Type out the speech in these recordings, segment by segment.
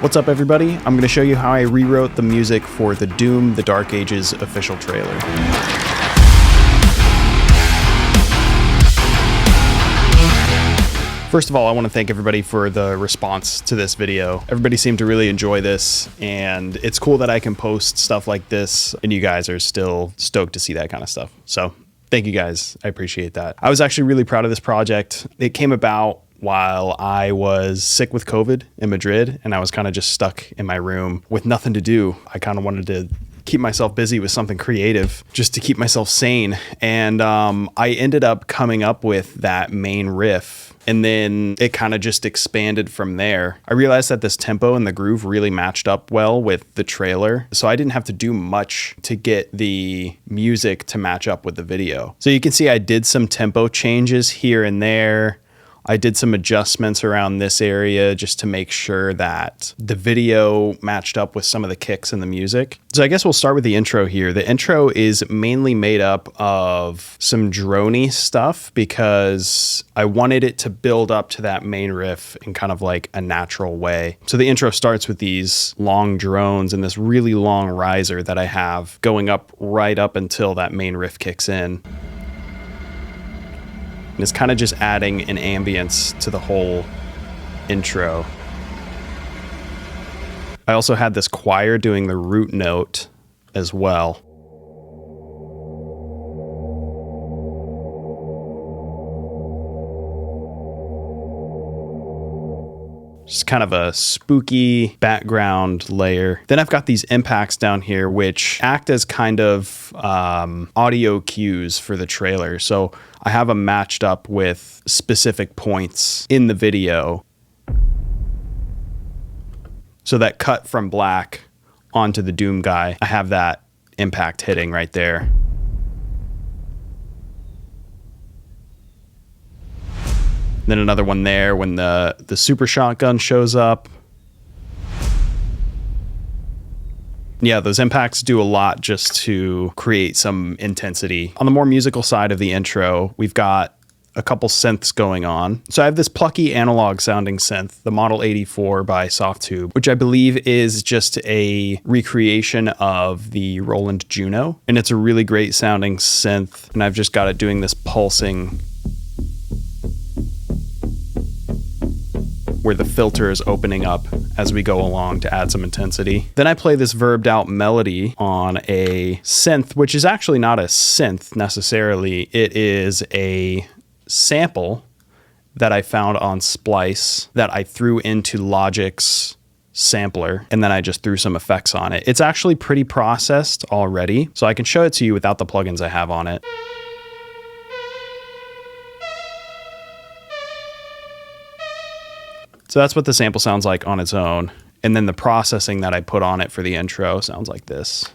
What's up, everybody? I'm going to show you how I rewrote the music for the Doom: The Dark Ages official trailer. First of all, I want to thank everybody for the response to this video. Everybody seemed to really enjoy this, and it's cool that I can post stuff like this, and you guys are still stoked to see that kind of stuff. So thank you guys. I appreciate that. I was actually really proud of this project. It came about while I was sick with COVID in Madrid, and I was kind of just stuck in my room with nothing to do. I kind of wanted to keep myself busy with something creative just to keep myself sane. And I ended up coming up with that main riff, and then it kind of just expanded from there. I realized that this tempo and the groove really matched up well with the trailer, so I didn't have to do much to get the music to match up with the video. So you can see I did some tempo changes here and there. I did some adjustments around this area just to make sure that the video matched up with some of the kicks in the music. So I guess we'll start with the intro here. The intro is mainly made up of some droney stuff because I wanted it to build up to that main riff in kind of like a natural way. So the intro starts with these long drones and this really long riser that I have going up right up until that main riff kicks in. And it's kind of just adding an ambience to the whole intro. I also had this choir doing the root note as well. Just kind of a spooky background layer. Then I've got these impacts down here, which act as kind of audio cues for the trailer. So I have them matched up with specific points in the video. So that cut from black onto the Doom guy, I have that impact hitting right there. Then another one there when the super shotgun shows up. Yeah, those impacts do a lot just to create some intensity. On the more musical side of the intro, we've got a couple synths going on. So I have this plucky analog sounding synth, the Model 84 by Softtube, which I believe is just a recreation of the Roland Juno. And it's a really great sounding synth. And I've just got it doing this pulsing where the filter is opening up as we go along to add some intensity. Then I play this verbed out melody on a synth, which is actually not a synth necessarily. It is a sample that I found on Splice that I threw into Logic's sampler, and then I just threw some effects on it. It's actually pretty processed already, so I can show it to you without the plugins I have on it. So that's what the sample sounds like on its own. And then the processing that I put on it for the intro sounds like this.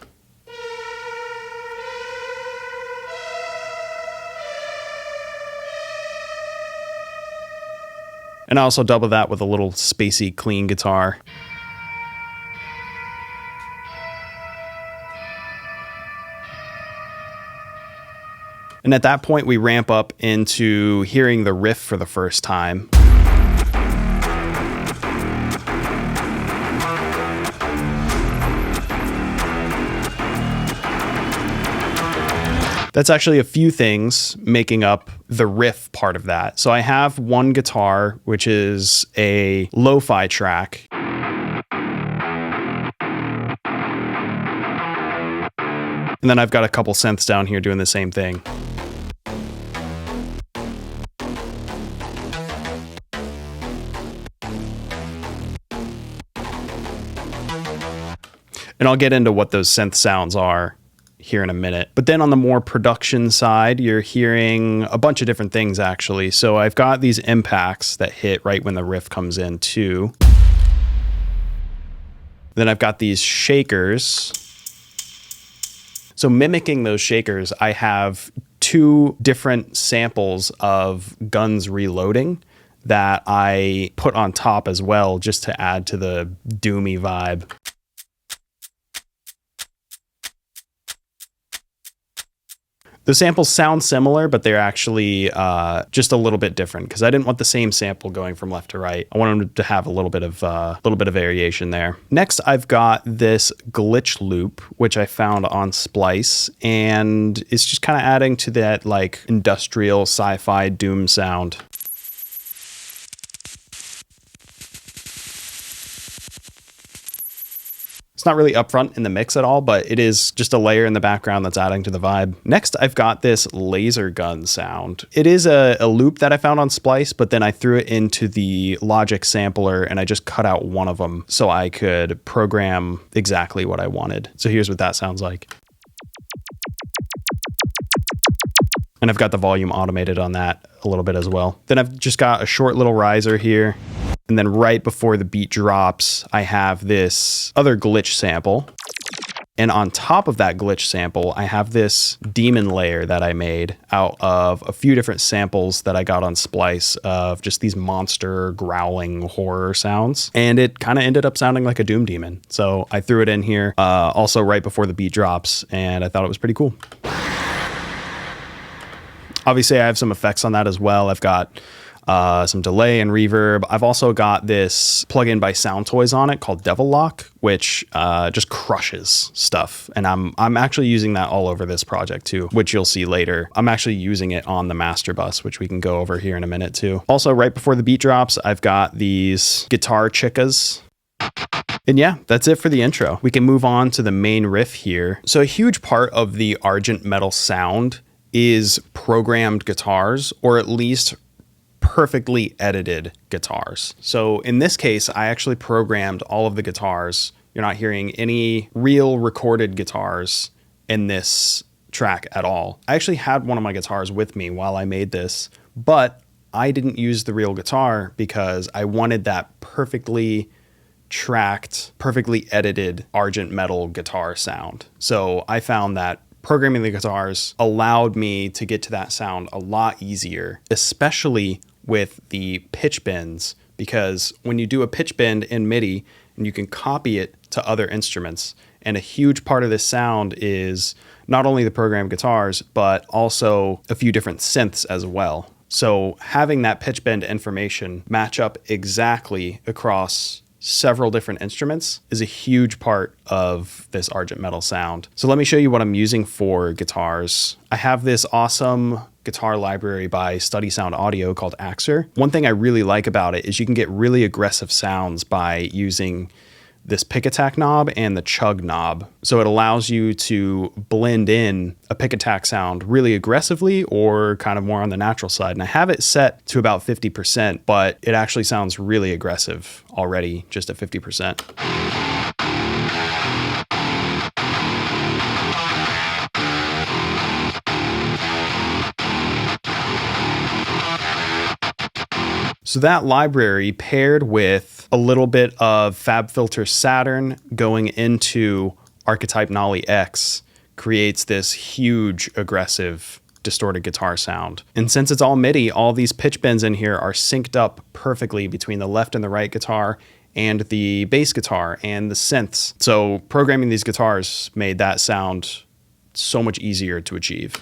And I also double that with a little spacey clean guitar. And at that point, we ramp up into hearing the riff for the first time. That's actually a few things making up the riff part of that. So I have one guitar, which is a lo-fi track. And then I've got a couple synths down here doing the same thing. And I'll get into what those synth sounds are here in a minute. But then on the more production side, you're hearing a bunch of different things actually. So I've got these impacts that hit right when the riff comes in too. Then I've got these shakers. So mimicking those shakers, I have two different samples of guns reloading that I put on top as well, just to add to the doomy vibe. The samples sound similar, but they're actually just a little bit different because I didn't want the same sample going from left to right. I wanted them to have a little bit of variation there. Next, I've got this glitch loop, which I found on Splice, and it's just kind of adding to that like industrial sci-fi doom sound. It's not really upfront in the mix at all, but it is just a layer in the background that's adding to the vibe. Next, I've got this laser gun sound. It is a loop that I found on Splice, but then I threw it into the Logic sampler and I just cut out one of them so I could program exactly what I wanted. So here's what that sounds like. And I've got the volume automated on that a little bit as well. Then I've just got a short little riser here. And then right before the beat drops, I have this other glitch sample. And on top of that glitch sample, I have this demon layer that I made out of a few different samples that I got on Splice of just these monster growling horror sounds. And it kind of ended up sounding like a Doom Demon. So I threw it in here also right before the beat drops, and I thought it was pretty cool. Obviously, I have some effects on that as well. I've got some delay and reverb. I've also got this plugin by Soundtoys on it called Devil Lock, which just crushes stuff. And I'm actually using that all over this project too, which you'll see later. I'm actually using it on the master bus, which we can go over here in a minute too. Also, right before the beat drops, I've got these guitar chickas. And yeah, that's it for the intro. We can move on to the main riff here. So a huge part of the Argent Metal sound is programmed guitars, or at least perfectly edited guitars. So in this case, I actually programmed all of the guitars. You're not hearing any real recorded guitars in this track at all. I actually had one of my guitars with me while I made this, but I didn't use the real guitar because I wanted that perfectly tracked, perfectly edited Argent Metal guitar sound. So I found that programming the guitars allowed me to get to that sound a lot easier, especially with the pitch bends, because when you do a pitch bend in MIDI and you can copy it to other instruments, and a huge part of this sound is not only the programmed guitars, but also a few different synths as well. So having that pitch bend information match up exactly across several different instruments is a huge part of this Argent Metal sound. So let me show you what I'm using for guitars. I have this awesome guitar library by Study Sound Audio called Axer. One thing I really like about it is you can get really aggressive sounds by using this pick attack knob and the chug knob. So it allows you to blend in a pick attack sound really aggressively or kind of more on the natural side. And I have it set to about 50%, but it actually sounds really aggressive already just at 50%. So that library paired with a little bit of FabFilter Saturn going into Archetype Nolly X creates this huge aggressive distorted guitar sound. And since it's all MIDI, all these pitch bends in here are synced up perfectly between the left and the right guitar and the bass guitar and the synths. So programming these guitars made that sound so much easier to achieve.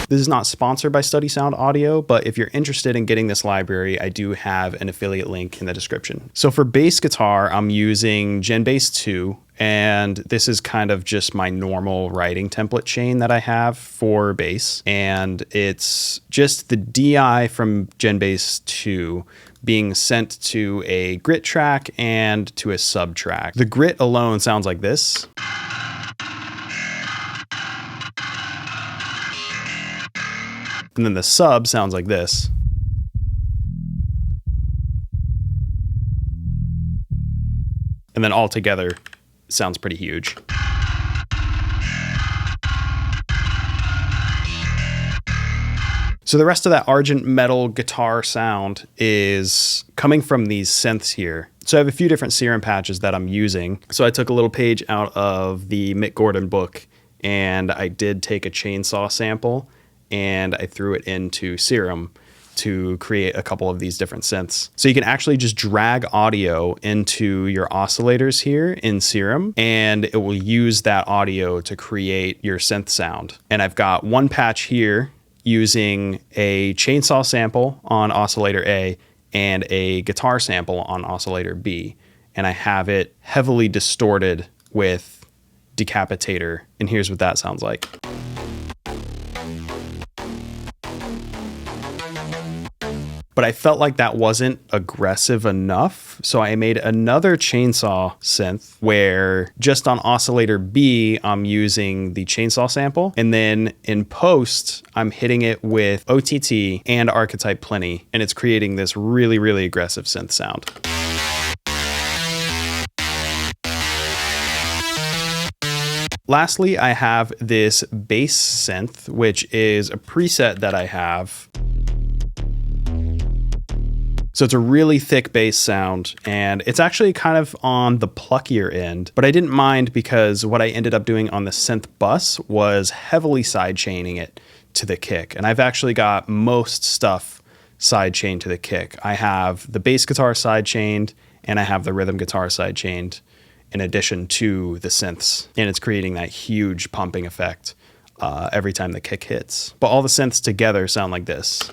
This is not sponsored by Study Sound Audio, but if you're interested in getting this library, I do have an affiliate link in the description. So for bass guitar, I'm using GenBass 2, and this is kind of just my normal writing template chain that I have for bass. And it's just the DI from GenBass 2 being sent to a grit track and to a sub track. The grit alone sounds like this. And then the sub sounds like this. And then all together, it sounds pretty huge. So the rest of that Argent Metal guitar sound is coming from these synths here. So I have a few different serum patches that I'm using. So I took a little page out of the Mick Gordon book, and I did take a chainsaw sample and I threw it into Serum to create a couple of these different synths. So you can actually just drag audio into your oscillators here in Serum, and it will use that audio to create your synth sound. And I've got one patch here using a chainsaw sample on oscillator A and a guitar sample on oscillator B. And I have it heavily distorted with Decapitator. And here's what that sounds like. But I felt like that wasn't aggressive enough. So I made another chainsaw synth where just on oscillator B, I'm using the chainsaw sample. And then in post, I'm hitting it with OTT and Archetype Plenty. And it's creating this really, really aggressive synth sound. Lastly, I have this bass synth, which is a preset that I have. So it's a really thick bass sound, and it's actually kind of on the pluckier end, but I didn't mind because what I ended up doing on the synth bus was heavily sidechaining it to the kick. And I've actually got most stuff sidechained to the kick. I have the bass guitar sidechained, and I have the rhythm guitar sidechained in addition to the synths. And it's creating that huge pumping effect every time the kick hits. But all the synths together sound like this.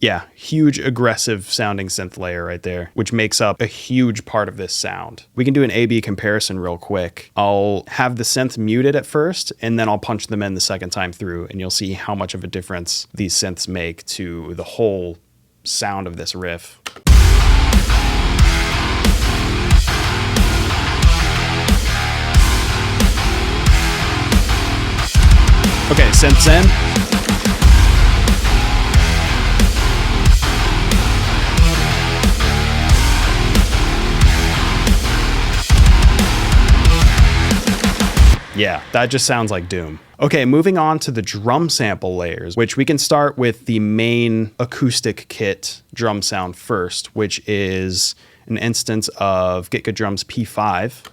Yeah, huge aggressive sounding synth layer right there, which makes up a huge part of this sound. We can do an A-B comparison real quick. I'll have the synth muted at first, and then I'll punch them in the second time through, and you'll see how much of a difference these synths make to the whole sound of this riff. Okay, synths in. Yeah, that just sounds like doom. Okay, moving on to the drum sample layers, which we can start with the main acoustic kit drum sound first, which is an instance of Get Good Drums P5.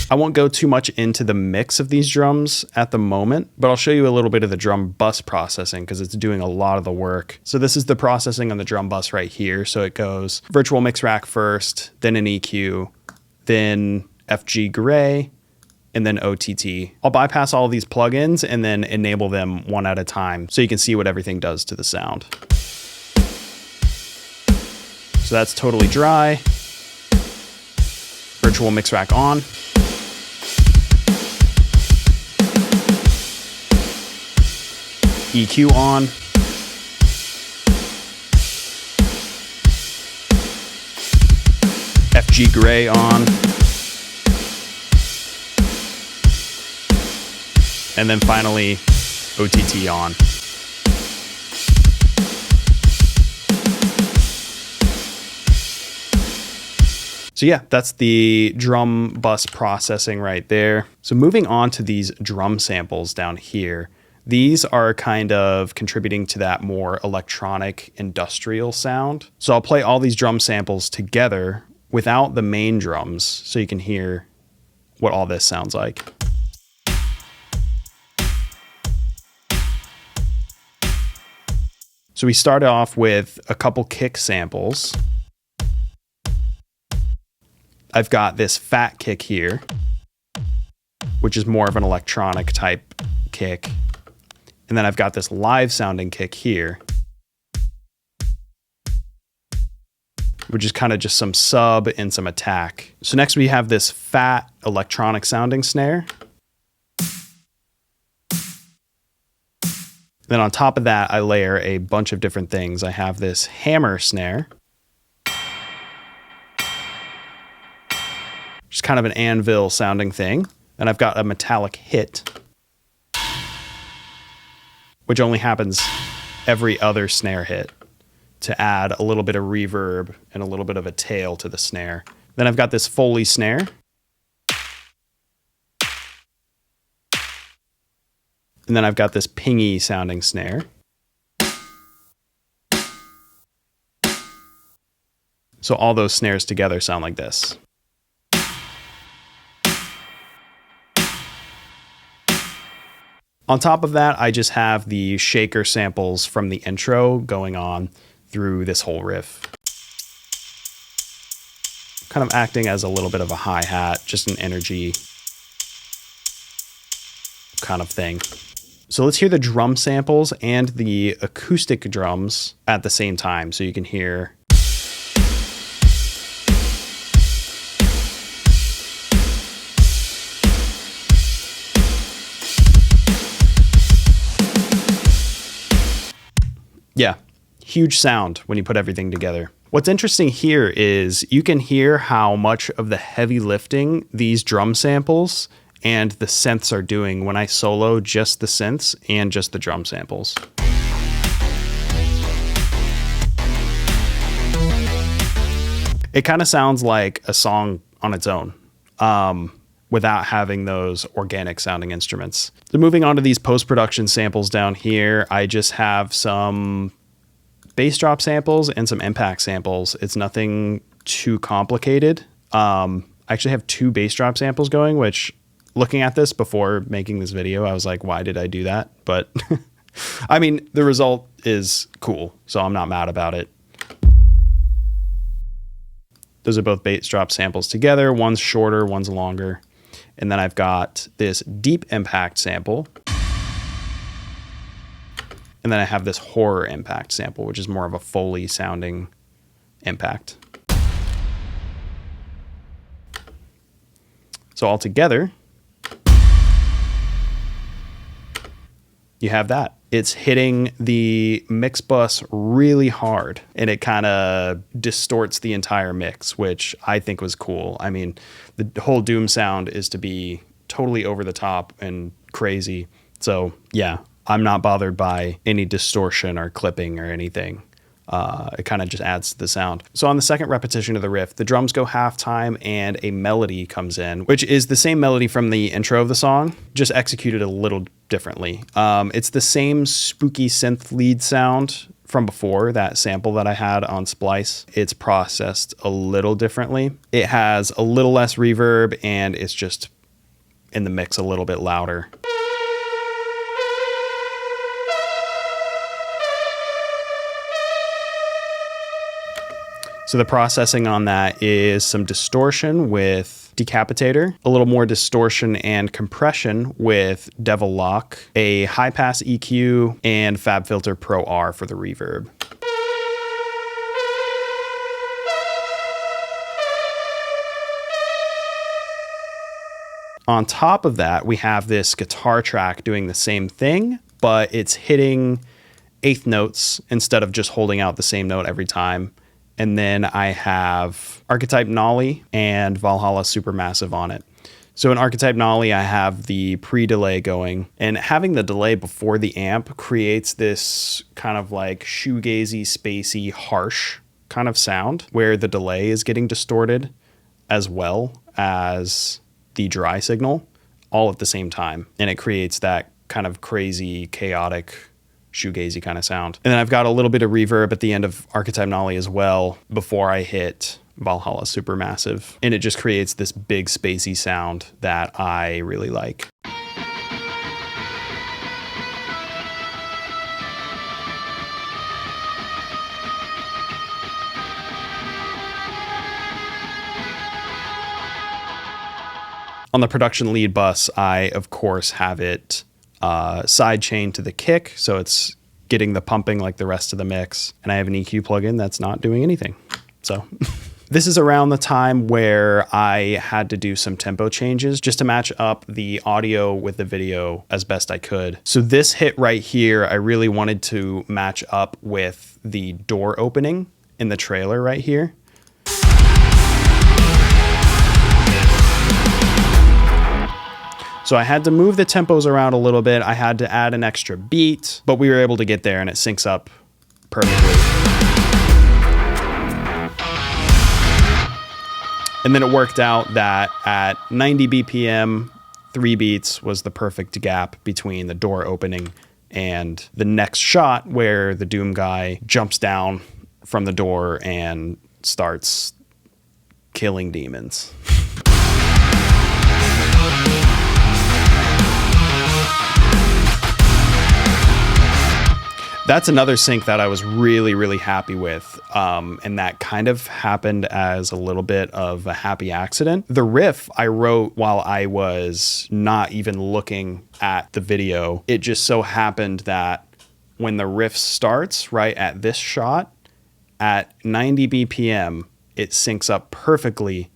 I won't go too much into the mix of these drums at the moment, but I'll show you a little bit of the drum bus processing because it's doing a lot of the work. So this is the processing on the drum bus right here. So it goes virtual mix rack first, then an EQ, then FG Gray, and then OTT. I'll bypass all of these plugins and then enable them one at a time so you can see what everything does to the sound. So that's totally dry. Virtual mix rack on. EQ on. FG Gray on. And then finally, OTT on. So yeah, that's the drum bus processing right there. So moving on to these drum samples down here. These are kind of contributing to that more electronic industrial sound. So I'll play all these drum samples together without the main drums so you can hear what all this sounds like. So we start off with a couple kick samples. I've got this fat kick here, which is more of an electronic type kick. And then I've got this live sounding kick here, which is kind of just some sub and some attack. So next we have this fat electronic sounding snare. Then on top of that, I layer a bunch of different things. I have this hammer snare, which is kind of an anvil sounding thing. Then I've got a metallic hit, which only happens every other snare hit to add a little bit of reverb and a little bit of a tail to the snare. Then I've got this Foley snare. And then I've got this pingy sounding snare. So all those snares together sound like this. On top of that, I just have the shaker samples from the intro going on through this whole riff. Kind of acting as a little bit of a hi-hat, just an energy kind of thing. So let's hear the drum samples and the acoustic drums at the same time so you can hear. Yeah, huge sound when you put everything together. What's interesting here is you can hear how much of the heavy lifting these drum samples and the synths are doing when I solo just the synths and just the drum samples. It kind of sounds like a song on its own, without having those organic sounding instruments. So moving on to these post-production samples down here, I just have some bass drop samples and some impact samples. It's nothing too complicated. I actually have 2 bass drop samples going, which looking at this before making this video, I was like, why did I do that? But I mean, the result is cool, so I'm not mad about it. Those are both bass drop samples together. One's shorter, one's longer. And then I've got this deep impact sample. And then I have this horror impact sample, which is more of a Foley sounding impact. So all together, you have that. It's hitting the mix bus really hard, and it kind of distorts the entire mix, which I think was cool. I mean, the whole Doom sound is to be totally over the top and crazy. So yeah, I'm not bothered by any distortion or clipping or anything. It kind of just adds to the sound. So on the second repetition of the riff, the drums go half time and a melody comes in, which is the same melody from the intro of the song, just executed a little differently. It's the same spooky synth lead sound from before, that sample that I had on Splice. It's processed a little differently. It has a little less reverb and it's just in the mix a little bit louder. So the processing on that is some distortion with Decapitator, a little more distortion and compression with Devil Lock, a high pass EQ, and FabFilter Pro R for the reverb. On top of that, we have this guitar track doing the same thing, but it's hitting eighth notes instead of just holding out the same note every time. And then I have Archetype Nolly and Valhalla Supermassive on it. So in Archetype Nolly, I have the pre-delay going, and having the delay before the amp creates this kind of like shoegazy, spacey, harsh kind of sound where the delay is getting distorted as well as the dry signal all at the same time. And it creates that kind of crazy, chaotic, shoegazy kind of sound. And then I've got a little bit of reverb at the end of Archetype Nolly as well before I hit Valhalla Supermassive. And it just creates this big spacey sound that I really like. On the production lead bus, I of course have it side chain to the kick, so it's getting the pumping like the rest of the mix. And I have an EQ plugin that's not doing anything. So this is around the time where I had to do some tempo changes just to match up the audio with the video as best I could. So this hit right here, I really wanted to match up with the door opening in the trailer right here. So I had to move the tempos around a little bit. I had to add an extra beat, but we were able to get there and it syncs up perfectly. And then it worked out that at 90 BPM, 3 beats was the perfect gap between the door opening and the next shot where the Doom guy jumps down from the door and starts killing demons. That's another sync that I was really, really happy with. And that kind of happened as a little bit of a happy accident. The riff I wrote while I was not even looking at the video. It just so happened that when the riff starts right at this shot at 90 BPM, it syncs up perfectly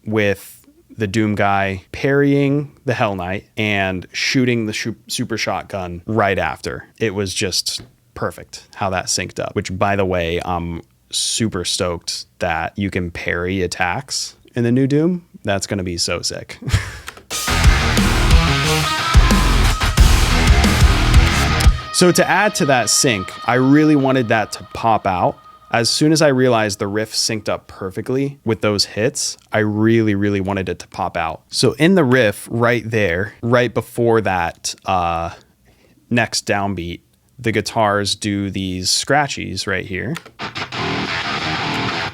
with the Doom guy parrying the Hell Knight and shooting the super shotgun right after. It was just perfect how that synced up, which, by the way, I'm super stoked that you can parry attacks in the new Doom. That's going to be so sick. So to add to that sync, I really wanted that to pop out. As soon as I realized the riff synced up perfectly with those hits, I really, really wanted it to pop out. So in the riff right there, right before that next downbeat, the guitars do these scratchies right here.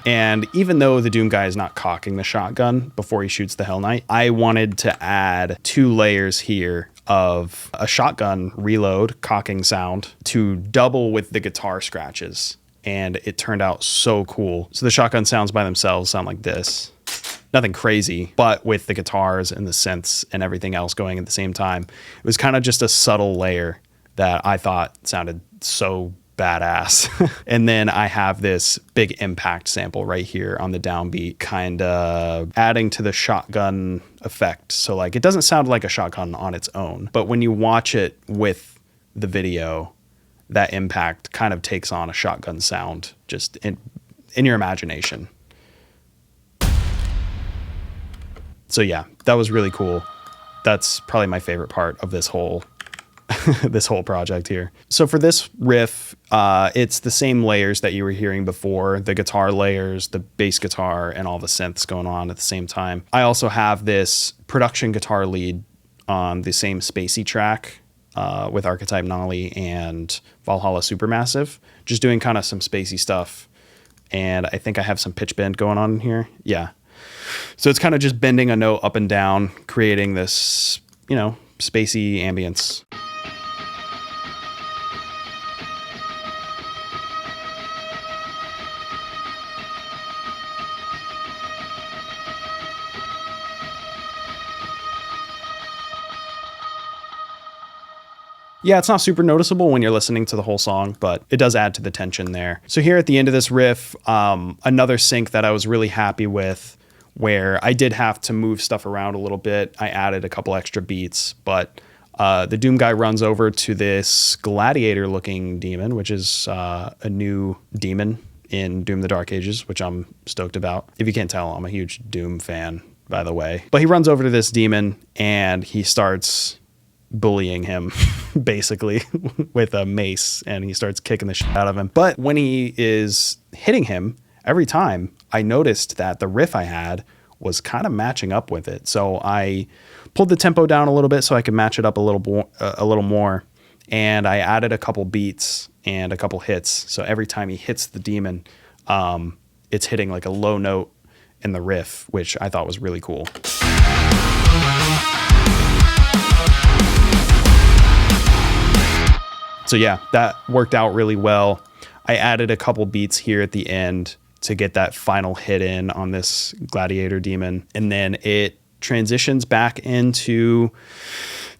And even though the Doom guy is not cocking the shotgun before he shoots the Hell Knight, I wanted to add 2 layers here of a shotgun reload cocking sound to double with the guitar scratches. And it turned out so cool. So the shotgun sounds by themselves sound like this. Nothing crazy, but with the guitars and the synths and everything else going at the same time, it was kind of just a subtle layer that I thought sounded so badass. And then I have this big impact sample right here on the downbeat, kind of adding to the shotgun effect. So like, it doesn't sound like a shotgun on its own, but when you watch it with the video, that impact kind of takes on a shotgun sound just in your imagination. So yeah, that was really cool. That's probably my favorite part of this whole this whole project here. So for this riff, it's the same layers that you were hearing before, the guitar layers, the bass guitar, and all the synths going on at the same time. I also have this production guitar lead on the same Spacey track with Archetype Nolly and Valhalla Supermassive, just doing kind of some Spacey stuff. And I think I have some pitch bend going on here. Yeah. So it's kind of just bending a note up and down, creating this, you know, Spacey ambience. Yeah, it's not super noticeable when you're listening to the whole song, but it does add to the tension there. So here at the end of this riff, another sync that I was really happy with, where I did have to move stuff around a little bit. I added a couple extra beats, but the Doom guy runs over to this gladiator looking demon, which is a new demon in Doom the Dark Ages, which I'm stoked about. If you can't tell, I'm a huge Doom fan, by the way. But he runs over to this demon and he starts bullying him basically with a mace, and he starts kicking the shit out of him. But when he is hitting him, every time I noticed that the riff I had was kind of matching up with it. So I pulled the tempo down a little bit so I could match it up a little more. And I added a couple beats and a couple hits. So every time he hits the demon, it's hitting like a low note in the riff, which I thought was really cool. So yeah, that worked out really well. I added a couple beats here at the end to get that final hit in on this gladiator demon. And then it transitions back into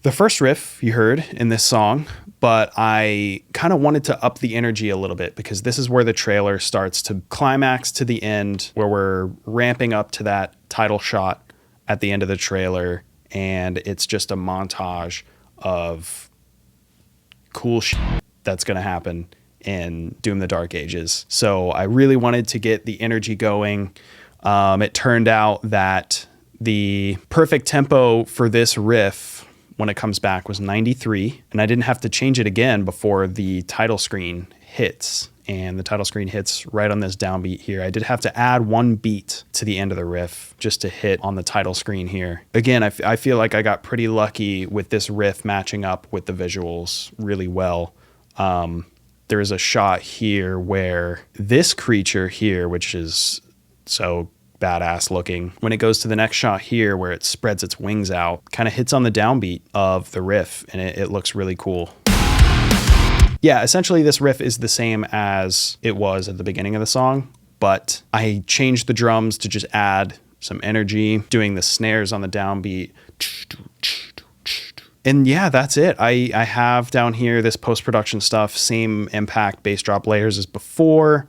the first riff you heard in this song, but I kind of wanted to up the energy a little bit because this is where the trailer starts to climax to the end, where we're ramping up to that title shot at the end of the trailer. And it's just a montage of cool shit that's going to happen in Doom the Dark Ages. So I really wanted to get the energy going. It turned out that the perfect tempo for this riff when it comes back was 93, and I didn't have to change it again before the title screen hits. And the title screen hits right on this downbeat here. I did have to add one beat to the end of the riff just to hit on the title screen here. Again, I feel like I got pretty lucky with this riff matching up with the visuals really well. There is a shot here where this creature here, which is so badass looking. When it goes to the next shot here where it spreads its wings out, kind of hits on the downbeat of the riff, and it looks really cool. Yeah, essentially this riff is the same as it was at the beginning of the song, but I changed the drums to just add some energy, doing the snares on the downbeat. And yeah, that's it. I have down here this post-production stuff, same impact bass drop layers as before.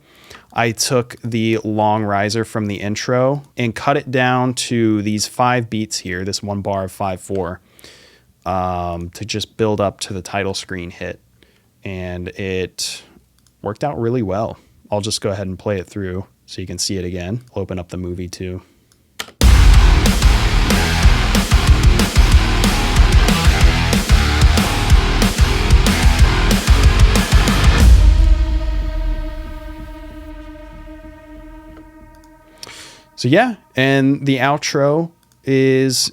I took the long riser from the intro and cut it down to these 5 beats here, this 1 bar of 5/4, to just build up to the title screen hit. And it worked out really well. I'll just go ahead and play it through so you can see it again. I'll open up the movie too. So yeah, and the outro is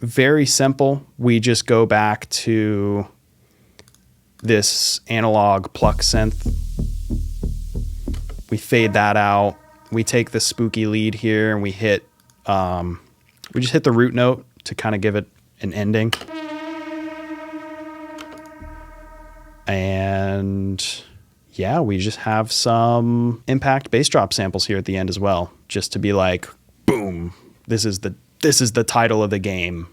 very simple. We just go back to this analog pluck synth. We fade that out. We take the spooky lead here and we hit, we just hit the root note to kind of give it an ending. And yeah, we just have some impact bass drop samples here at the end as well, just to be like, boom, this is the title of the game.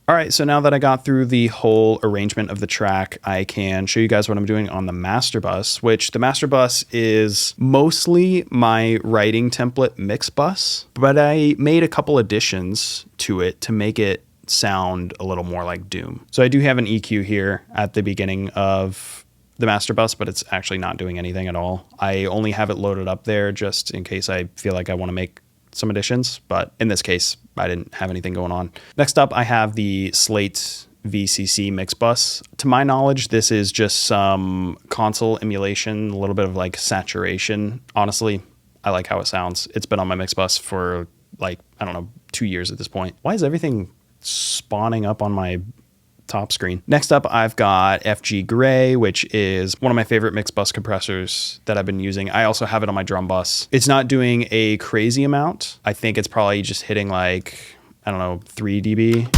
All right, so now that I got through the whole arrangement of the track, I can show you guys what I'm doing on the master bus, which the master bus is mostly my writing template mix bus, but I made a couple additions to it to make it sound a little more like Doom. So I do have an EQ here at the beginning of the master bus, but it's actually not doing anything at all. I only have it loaded up there just in case I feel like I want to make some additions, but in this case, I didn't have anything going on. Next up, I have the Slate VCC mix bus. To my knowledge, this is just some console emulation, a little bit of like saturation. Honestly, I like how it sounds. It's been on my mix bus for like, I don't know, 2 years at this point. Why is everything spawning up on my top screen? Next up, I've got FG Gray, which is one of my favorite mix bus compressors that I've been using. I also have it on my drum bus. It's not doing a crazy amount. I think it's probably just hitting like, I don't know, 3 dB.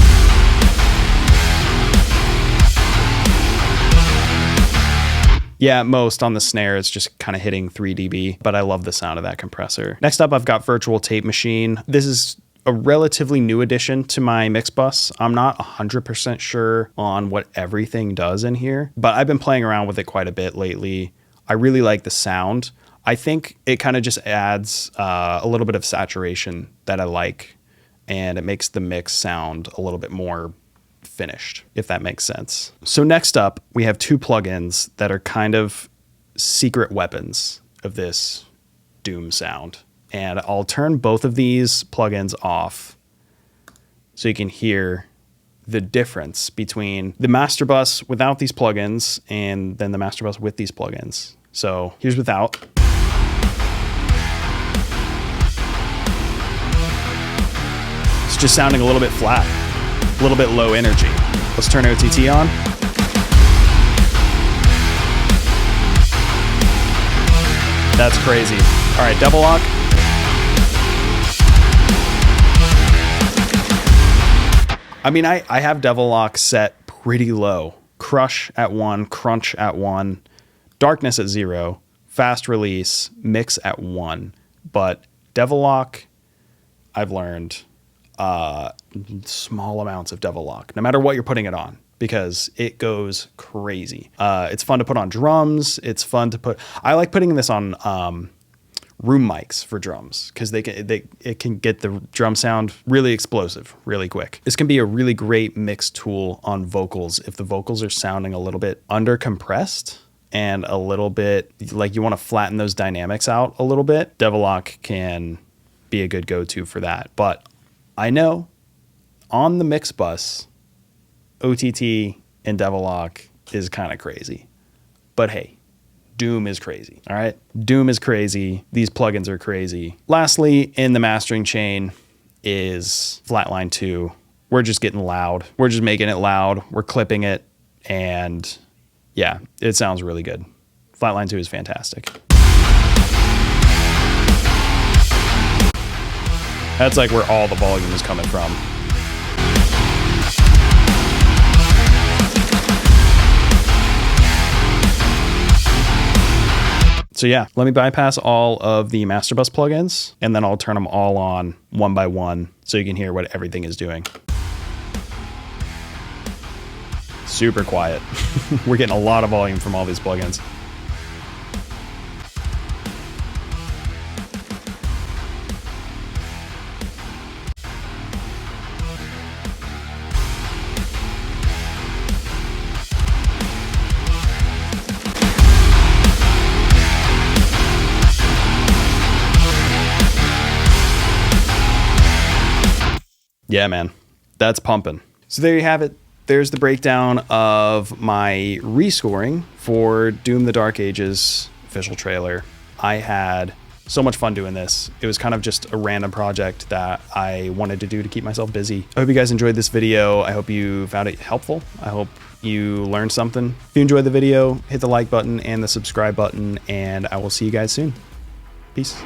Yeah, most on the snare, it's just kind of hitting 3 dB, but I love the sound of that compressor. Next up, I've got Virtual Tape Machine. This is a relatively new addition to my mix bus. I'm not 100% sure on what everything does in here, but I've been playing around with it quite a bit lately. I really like the sound. I think it kind of just adds a little bit of saturation that I like, and it makes the mix sound a little bit more finished, if that makes sense. So next up, we have 2 plugins that are kind of secret weapons of this Doom sound. And I'll turn both of these plugins off so you can hear the difference between the master bus without these plugins and then the master bus with these plugins. So here's without. It's just sounding a little bit flat, a little bit low energy. Let's turn OTT on. That's crazy. All right, double lock. I mean, I have Devil Lock set pretty low. Crush at 1, crunch at 1, darkness at 0, fast release, mix at 1. But Devil Lock, I've learned small amounts of Devil Lock, no matter what you're putting it on, because it goes crazy. It's fun to put on drums. It's fun to put, I like putting this on room mics for drums because it can get the drum sound really explosive really quick. This can be a really great mix tool on vocals if the vocals are sounding a little bit under compressed and a little bit like you want to flatten those dynamics out a little bit. Devil Lock can be a good go-to for that. But I know on the mix bus, OTT and Devil Lock is kind of crazy. But hey, Doom is crazy, all right? Doom is crazy. These plugins are crazy. Lastly, in the mastering chain is Flatline 2. We're just getting loud. We're just making it loud. We're clipping it, and Yeah, it sounds really good. Flatline 2 is fantastic. That's like where all the volume is coming from. So yeah, let me bypass all of the master bus plugins, and then I'll turn them all on one by one so you can hear what everything is doing. Super quiet. We're getting a lot of volume from all these plugins. Yeah, man, that's pumping. So there you have it. There's the breakdown of my rescoring for Doom the Dark Ages official trailer. I had so much fun doing this. It was kind of just a random project that I wanted to do to keep myself busy. I hope you guys enjoyed this video. I hope you found it helpful. I hope you learned something. If you enjoyed the video, hit the like button and the subscribe button, and I will see you guys soon. Peace.